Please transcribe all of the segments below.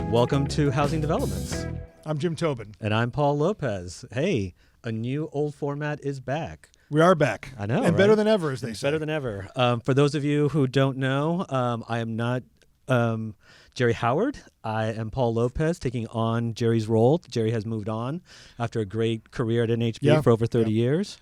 Welcome to Housing Developments. I'm Jim Tobin. And I'm Paul Lopez. Hey, a new old format is back. We are back. I know, and right? better than ever, as they say. Better than ever. For those of you who don't know, I am not Jerry Howard. I am Paul Lopez, taking on Jerry's role. Jerry has moved on after a great career at NAHB for over 30 years.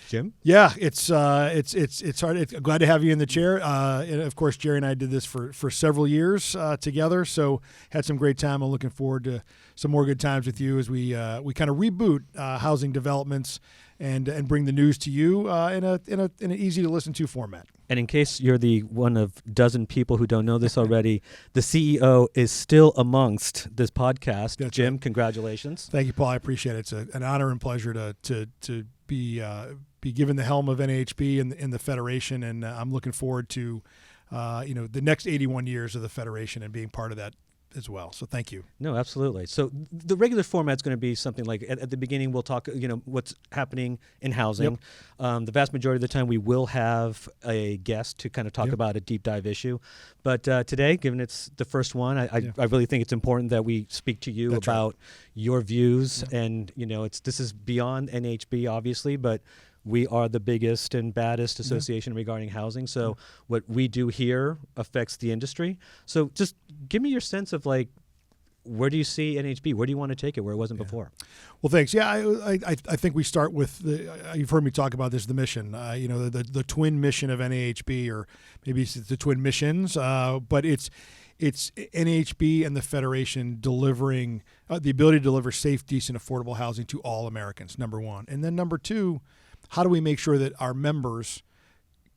Jim? Yeah, it's hard. Glad to have you in the chair. And of course, Jerry and I did this for several years together, so had some great time. I'm looking forward to some more good times with you as we kind of reboot housing developments and bring the news to you in an easy to listen to format. And in case you're the one of dozen people who don't know this already, the CEO is still amongst this podcast. That's Jim, right. Congratulations. Thank you, Paul. I appreciate it. It's an honor and pleasure to be given the helm of NAHB in the Federation, and I'm looking forward to the next 81 years of the Federation and being part of that as well. So thank you. No, absolutely. So the regular format's going to be something like at the beginning we'll talk, what's happening in housing. Yep. The vast majority of the time we will have a guest to kind of talk about a deep dive issue. But today, given it's the first one, I really think it's important that we speak to you about your views. Yep. And this is beyond NAHB, obviously, but we are the biggest and baddest association regarding housing. So what we do here affects the industry. So just give me your sense of where do you see NAHB? Where do you want to take it where it wasn't before? Well, thanks. Yeah, I think we start with you've heard me talk about this, the mission, the twin mission of NAHB, or maybe it's the twin missions, but it's NAHB and the Federation delivering the ability to deliver safe, decent, affordable housing to all Americans, number one. And then number two, how do we make sure that our members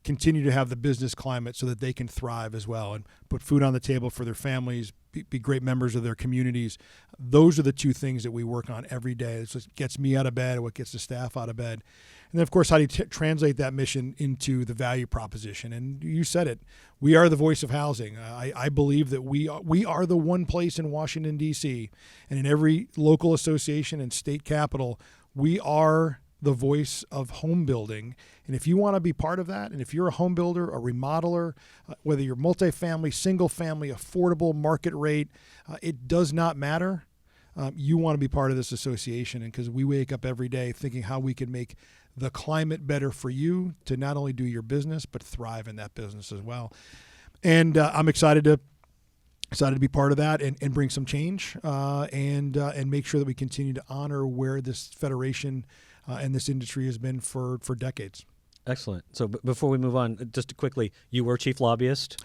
continue to have the business climate so that they can thrive as well and put food on the table for their families, be great members of their communities? Those are the two things that we work on every day. It's what gets me out of bed, what gets the staff out of bed. And then, of course, how do you translate that mission into the value proposition? And you said it. We are the voice of housing. I believe that we are the one place in Washington, D.C., and in every local association and state capital, we are the voice of home building. And if you want to be part of that, and if you're a home builder, a remodeler, whether you're multifamily, single family, affordable, market rate, it does not matter. You want to be part of this association, and because we wake up every day thinking how we can make the climate better for you to not only do your business, but thrive in that business as well. And I'm excited to be part of that and bring some change and make sure that we continue to honor where this federation and this industry has been for decades. Excellent. So before we move on, just quickly, you were chief lobbyist.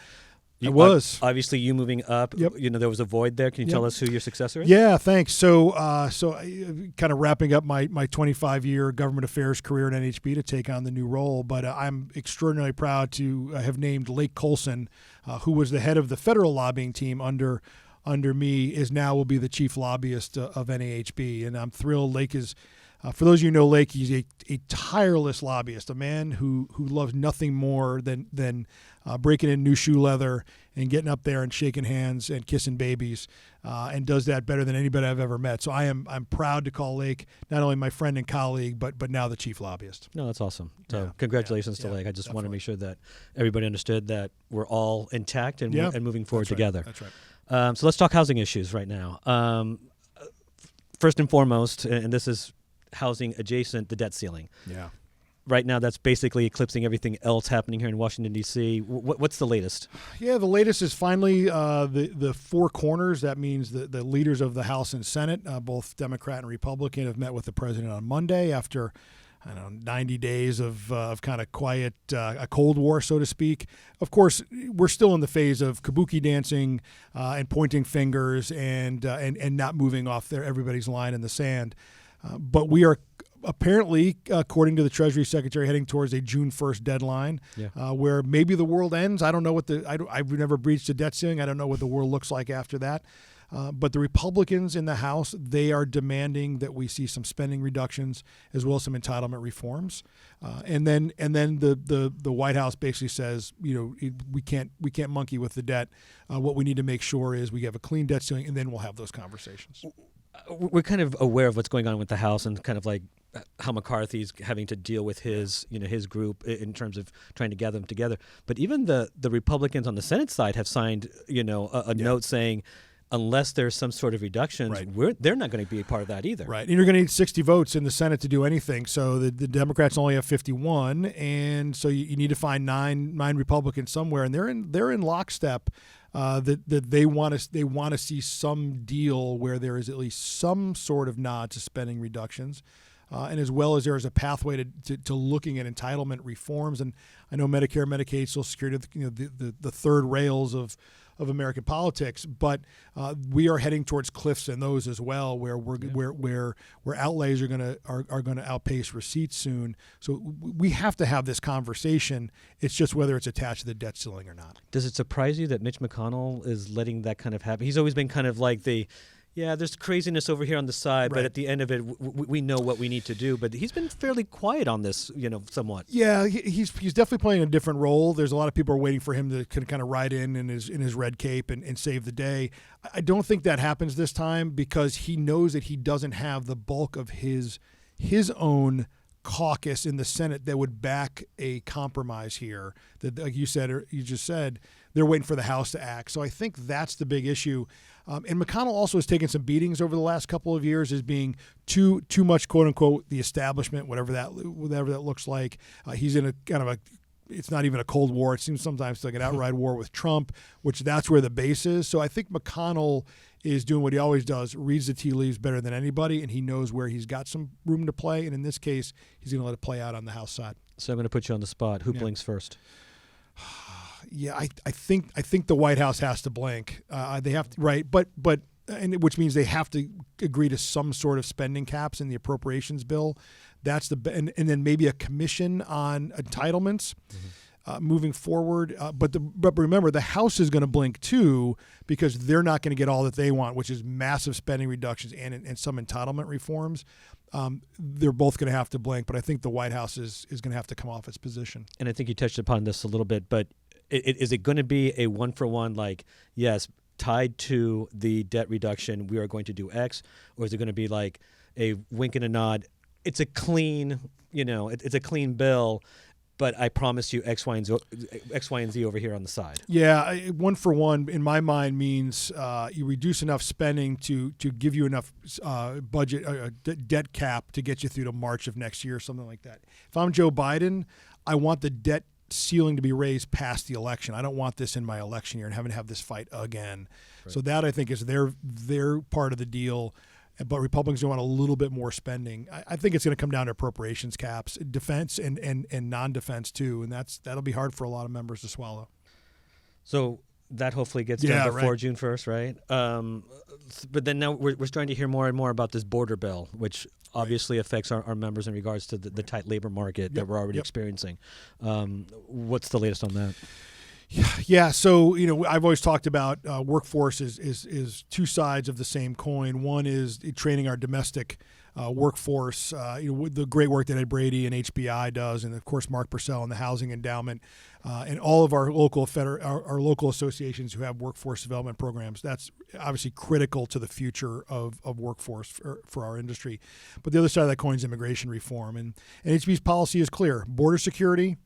I was. Obviously, you moving up, there was a void there. Can you tell us who your successor is? Yeah, thanks. So kind of wrapping up my 25-year government affairs career at NAHB to take on the new role, but I'm extraordinarily proud to have named Lake Colson, who was the head of the federal lobbying team under me, will be the chief lobbyist of NAHB, and I'm thrilled. Lake is, for those of you who know Lake, he's a tireless lobbyist, a man who loves nothing more than breaking in new shoe leather and getting up there and shaking hands and kissing babies, and does that better than anybody I've ever met. So I'm proud to call Lake not only my friend and colleague, but now the chief lobbyist. No, that's awesome. So congratulations to Lake. I just want to make sure that everybody understood that we're all intact and moving forward together. That's right. So let's talk housing issues right now. First and foremost, and this is housing adjacent, the debt ceiling. Yeah. Right now, that's basically eclipsing everything else happening here in Washington, D.C. What's the latest? Yeah, the latest is finally the four corners. That means the leaders of the House and Senate, both Democrat and Republican, have met with the president on Monday after 90 days of kind of quiet, a Cold War, so to speak. Of course, we're still in the phase of kabuki dancing and pointing fingers and not moving off everybody's line in the sand. But we are apparently, according to the Treasury Secretary, heading towards a June 1st deadline, where maybe the world ends. I don't know I've never breached a debt ceiling. I don't know what the world looks like after that. But the Republicans in the House, they are demanding that we see some spending reductions as well as some entitlement reforms. And then the White House basically says, we can't monkey with the debt. What we need to make sure is we have a clean debt ceiling, and then we'll have those conversations. We're kind of aware of what's going on with the House and kind of how McCarthy's having to deal with his his group in terms of trying to gather them together. But even the Republicans on the Senate side have signed a note saying, unless there's some sort of reductions, they're not going to be a part of that either. Right, and you're going to need 60 votes in the Senate to do anything. So the Democrats only have 51, and so you need to find nine Republicans somewhere, and they're in lockstep. That they want to see some deal where there is at least some sort of nod to spending reductions. And as well as there is a pathway to looking at entitlement reforms. And I know Medicare, Medicaid, Social Security, the third rails of American politics, but we are heading towards cliffs in those as well, where where outlays are going to outpace receipts soon. So we have to have this conversation. It's just whether it's attached to the debt ceiling or not. Does it surprise you that Mitch McConnell is letting that kind of happen? He's always been kind of like there's craziness over here on the side, but at the end of it, we know what we need to do. But he's been fairly quiet on this, somewhat. Yeah, he's definitely playing a different role. There's a lot of people are waiting for him to kind of ride in his red cape and save the day. I don't think that happens this time because he knows that he doesn't have the bulk of his own caucus in the Senate that would back a compromise here. That, like you just said, they're waiting for the House to act. So I think that's the big issue. And McConnell also has taken some beatings over the last couple of years as being too much, quote unquote, the establishment, whatever that looks like. He's in a kind of it's not even a Cold War. It seems sometimes like an outright war with Trump, which that's where the base is. So I think McConnell is doing what he always does, reads the tea leaves better than anybody, and he knows where he's got some room to play. And in this case, he's going to let it play out on the House side. So I'm going to put you on the spot. Who blinks first? Yeah, I think the White House has to blink. They have to, right, but which means they have to agree to some sort of spending caps in the appropriations bill. That's and then maybe a commission on entitlements moving forward. But remember, the House is going to blink too because they're not going to get all that they want, which is massive spending reductions and some entitlement reforms. They're both going to have to blink, but I think the White House is going to have to come off its position. And I think you touched upon this a little bit, but is it going to be a one-for-one, like, yes, tied to the debt reduction, we are going to do X, or is it going to be like a wink and a nod? It's a clean, it's a clean bill, but I promise you X, Y, and Z over here on the side. Yeah, one for one in my mind means you reduce enough spending to give you enough budget debt cap to get you through to March of next year, something like that. If I'm Joe Biden, I want the debt ceiling to be raised past the election. I don't want this in my election year and having to have this fight again. Right. So that I think is their part of the deal. But Republicans want a little bit more spending. I think it's going to come down to appropriations caps, defense and non-defense too, and that'll be hard for a lot of members to swallow. So that hopefully gets done before June 1st, right? But then now we're starting to hear more and more about this border bill, which obviously affects our members in regards to the tight labor market that we're already experiencing. What's the latest on that? Yeah, so I've always talked about workforce is two sides of the same coin. One is training our domestic workforce, the great work that Ed Brady and HBI does, and of course Mark Purcell and the Housing Endowment, and all of our local our local associations who have workforce development programs. That's obviously critical to the future of workforce for our industry. But the other side of that coin is immigration reform, and NAHB's policy is clear: border security,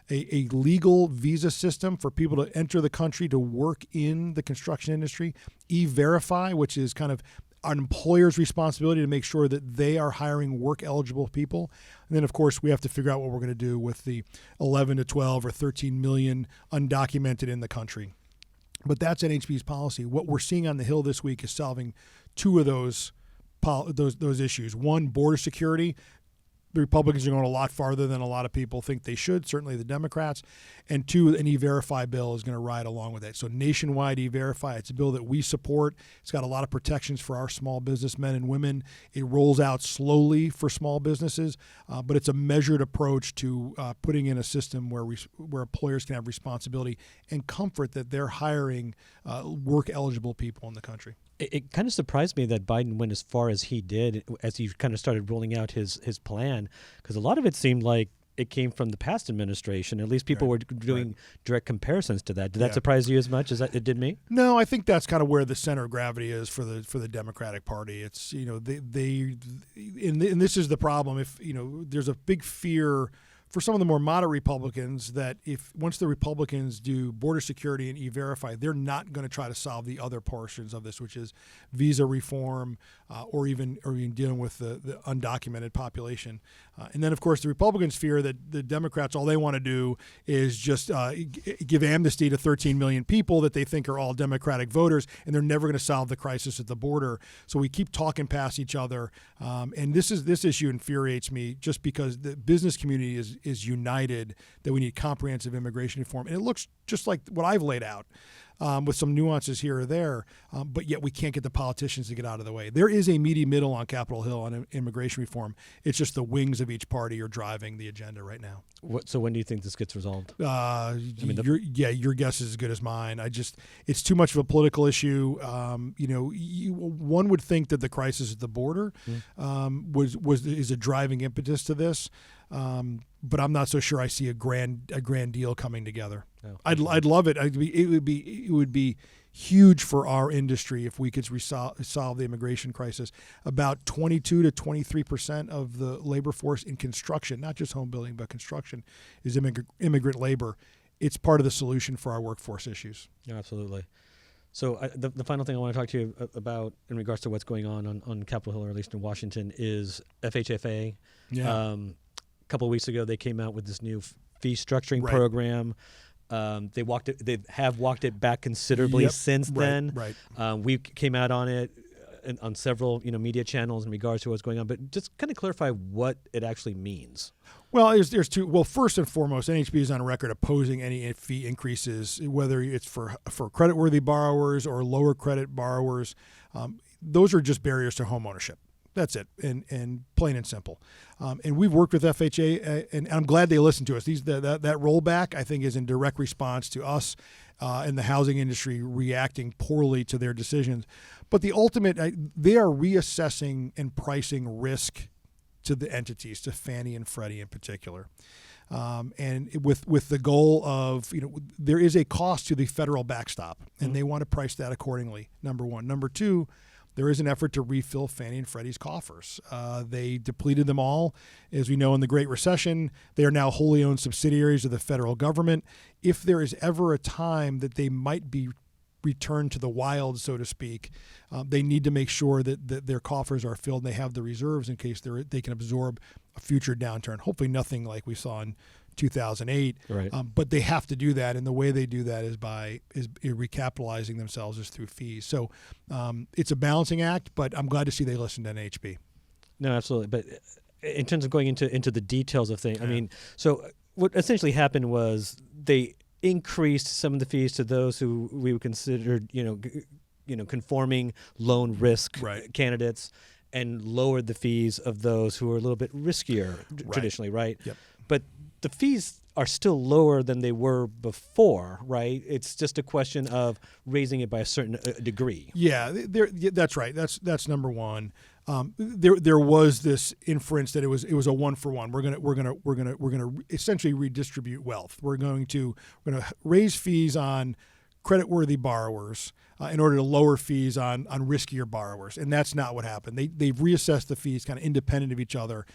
a legal visa system for people to enter the country to work in the construction industry, E-Verify, which is kind of an employer's responsibility to make sure that they are hiring work-eligible people. And then, of course, we have to figure out what we're going to do with the 11 to 12 or 13 million undocumented in the country. But that's NAHB's policy. What we're seeing on the Hill this week is solving two of those issues. One, border security. The Republicans are going a lot farther than a lot of people think they should, certainly the Democrats. And two, an E-Verify bill is going to ride along with it. So nationwide E-Verify, it's a bill that we support. It's got a lot of protections for our small business men and women. It rolls out slowly for small businesses, but it's a measured approach to putting in a system where employers can have responsibility and comfort that they're hiring work-eligible people in the country. It kind of surprised me that Biden went as far as he did as he kind of started rolling out his plan, because a lot of it seemed like it came from the past administration. At least people were doing direct comparisons to that. Did that Yeah. surprise you as much as it did me? No, I think that's kind of where the center of gravity is for the Democratic Party. It's and this is the problem. If there's a big fear for some of the more moderate Republicans that if once the Republicans do border security and E-Verify, they're not going to try to solve the other portions of this, which is visa reform or even dealing with the undocumented population. And then, of course, the Republicans fear that the Democrats, all they want to do is just give amnesty to 13 million people that they think are all Democratic voters, and they're never going to solve the crisis at the border. So we keep talking past each other. And this issue infuriates me just because the business community is united that we need comprehensive immigration reform. And it looks just like what I've laid out. With some nuances here or there, but yet we can't get the politicians to get out of the way. There is a meaty middle on Capitol Hill on immigration reform. It's just the wings of each party are driving the agenda right now. So when do you think this gets resolved? Your guess is as good as mine. It's too much of a political issue. One would think that the crisis at the border is a driving impetus to this. But I'm not so sure I see a grand deal coming together. Oh, I'd love it. It would be huge for our industry if we could solve the immigration crisis. About 22 to 23% of the labor force in construction, not just home building, but construction, is immigrant labor. It's part of the solution for our workforce issues. Yeah, absolutely. So the final thing I want to talk to you about in regards to what's going on Capitol Hill, or at least in Washington, is FHFA. Yeah. A couple of weeks ago, they came out with this new fee structuring program. They have walked it back considerably since then. Right. We came out on it on several media channels in regards to what's going on, but just kind of clarify what it actually means. Well, there's two. Well, first and foremost, NAHB is on record opposing any fee increases, whether it's for creditworthy borrowers or lower credit borrowers. Those are just barriers to home ownership. That's it, and plain and simple. And we've worked with FHA, and I'm glad they listened to us. That rollback, I think, is in direct response to us and the housing industry reacting poorly to their decisions. But the ultimate, they are reassessing and pricing risk to the entities, to Fannie and Freddie in particular. And with the goal of, there is a cost to the federal backstop, and they want to price that accordingly, number one. Number two, there is an effort to refill Fannie and Freddie's coffers. They depleted them all. As we know, in the Great Recession, they are now wholly owned subsidiaries of the federal government. If there is ever a time that they might be returned to the wild, so to speak, they need to make sure that their coffers are filled and they have the reserves in case they can absorb a future downturn. Hopefully nothing like we saw in 2008. Right. But they have to do that, and the way they do that is by recapitalizing themselves is through fees. So it's a balancing act, but I'm glad to see they listened to NAHB. No, absolutely. But in terms of going into the details of things, I mean, so what essentially happened was they increased some of the fees to those who we would consider, conforming loan risk candidates, and lowered the fees of those who are a little bit riskier traditionally, right? Yep. But the fees are still lower than they were before, right? It's just a question of raising it by a certain degree. Yeah, that's right. That's number one. There was this inference that it was a 1-for-1. We're gonna essentially redistribute wealth. We're gonna raise fees on creditworthy borrowers in order to lower fees on riskier borrowers, and that's not what happened. They've reassessed the fees kind of independent of each other.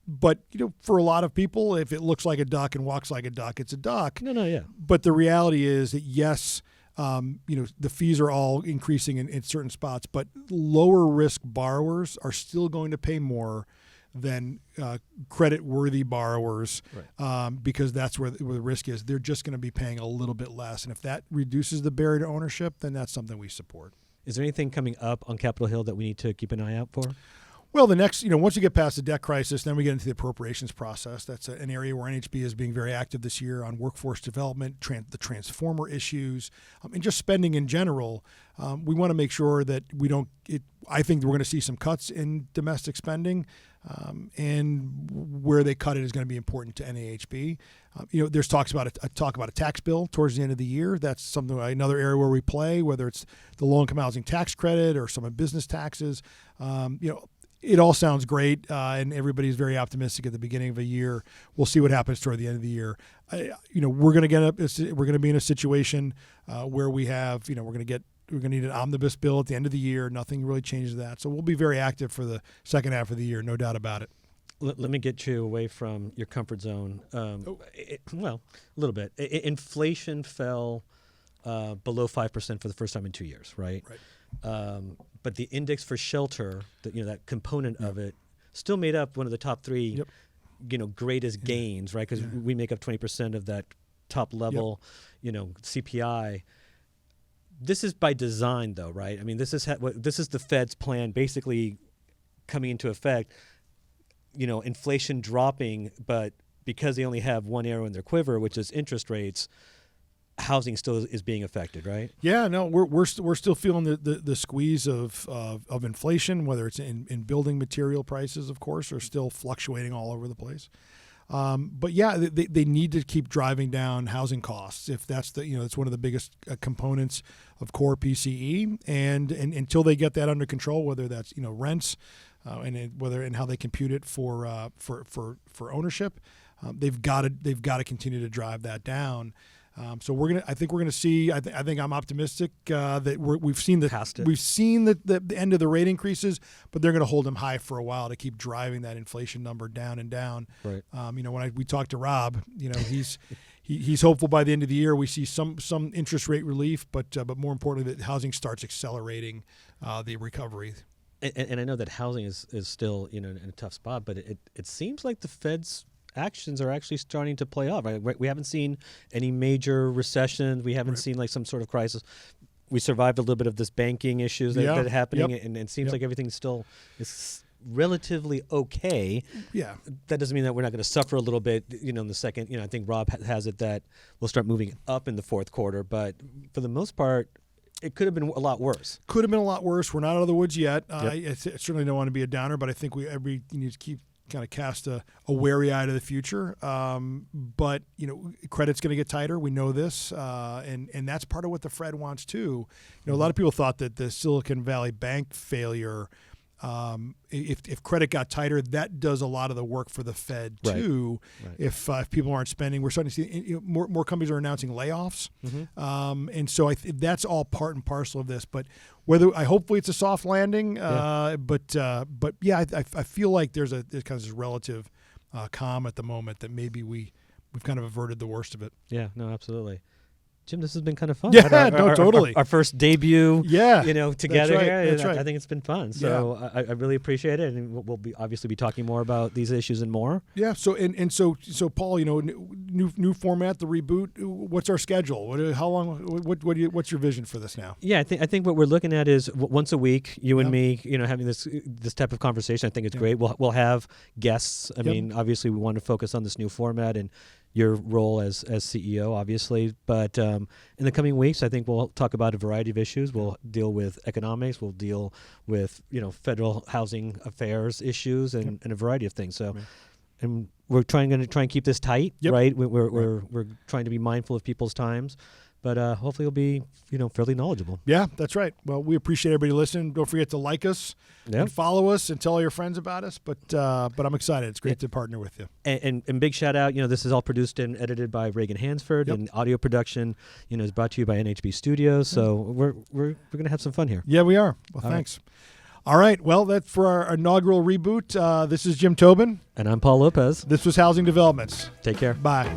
But for a lot of people, if it looks like a duck and walks like a duck, it's a duck. Yeah. But the reality is that yes, the fees are all increasing in certain spots, but lower risk borrowers are still going to pay more than credit-worthy borrowers, because that's where the risk is. They're just going to be paying a little bit less, and if that reduces the barrier to ownership, then that's something we support. Is there anything coming up on Capitol Hill that we need to keep an eye out for? Well, the next, once you get past the debt crisis, then we get into the appropriations process. That's an area where NAHB is being very active this year on workforce development, the transformer issues, and just spending in general. We want to make sure that we don't. I think we're going to see some cuts in domestic spending, and where they cut it is going to be important to NAHB. There's talk about a tax bill towards the end of the year. That's another area where we play, whether it's the low-income housing tax credit or some of business taxes. it all sounds great, and everybody's very optimistic at the beginning of a year. We'll see what happens toward the end of the year. We're going to be in a situation where we have, we're going to need an omnibus bill at the end of the year. Nothing really changes that. So we'll be very active for the second half of the year, no doubt about it. Let me get you away from your comfort zone. Well, a little bit. Inflation fell below 5% for the first time in 2 years, right? Right. But the index for shelter, that component of it, still made up one of the top three, greatest gains, right? Because we make up 20% of that top level, CPI. This is by design, though, right? I mean, this is the Fed's plan, basically coming into effect. Inflation dropping, but because they only have one arrow in their quiver, which is interest rates, housing still is being affected, right? Yeah, no, we're still feeling the squeeze of inflation, whether it's in building material prices, of course, are still fluctuating all over the place. But yeah, they need to keep driving down housing costs if that's it's one of the biggest components of core PCE, and until they get that under control, whether that's rents. And how they compute it for ownership, they've got to continue to drive that down. So I think we're gonna see. I think I'm optimistic that we've seen the end of the rate increases, but they're going to hold them high for a while to keep driving that inflation number down and down. Right. When we talked to Rob, he's hopeful by the end of the year we see some interest rate relief, but more importantly that housing starts accelerating the recovery. And I know that housing is still in a tough spot, but it seems like the Fed's actions are actually starting to play off. Right? We haven't seen any major recession. We haven't seen like some sort of crisis. We survived a little bit of this banking issues that are happening, and it seems like everything still is relatively okay. Yeah, that doesn't mean that we're not going to suffer a little bit. In the second, I think Rob has it that we'll start moving up in the fourth quarter, but for the most part. It could have been a lot worse. We're not out of the woods yet. I certainly don't want to be a downer, but I think you need to keep kind of cast a wary eye to the future. But credit's going to get tighter. We know this, and that's part of what the Fed wants too. A lot of people thought that the Silicon Valley Bank failure. If credit got tighter, that does a lot of the work for the Fed too. Right. If people aren't spending, we're starting to see more companies are announcing layoffs, and so that's all part and parcel of this. But hopefully it's a soft landing. But yeah, I feel like there's kind of this relative calm at the moment that maybe we've kind of averted the worst of it. Yeah, no, absolutely. Jim, this has been kind of fun. Yeah, totally. Our first debut, together here. That's right. I think it's been fun. So I really appreciate it, and we'll obviously be talking more about these issues and more. Yeah. So Paul, new format, the reboot. What's our schedule? How long? What's your vision for this now? Yeah, I think what we're looking at is once a week, you and me, having this type of conversation. I think it's great. We'll have guests. I mean, obviously, we want to focus on this new format and your role as CEO, obviously. But in the coming weeks, I think we'll talk about a variety of issues. We'll deal with economics. We'll deal with federal housing affairs issues and a variety of things. So, and we're going to try and keep this tight, right? We're trying to be mindful of people's times. But hopefully it'll be, fairly knowledgeable. Yeah, that's right. Well, we appreciate everybody listening. Don't forget to like us and follow us and tell all your friends about us. But I'm excited. It's great to partner with you. And big shout out. This is all produced and edited by Reagan Hansford, and audio production, is brought to you by NAHB Studios. So we're going to have some fun here. Yeah, we are. Well, thanks. All right. Well, that's for our inaugural reboot. This is Jim Tobin. And I'm Paul Lopez. This was Housing Developments. Take care. Bye.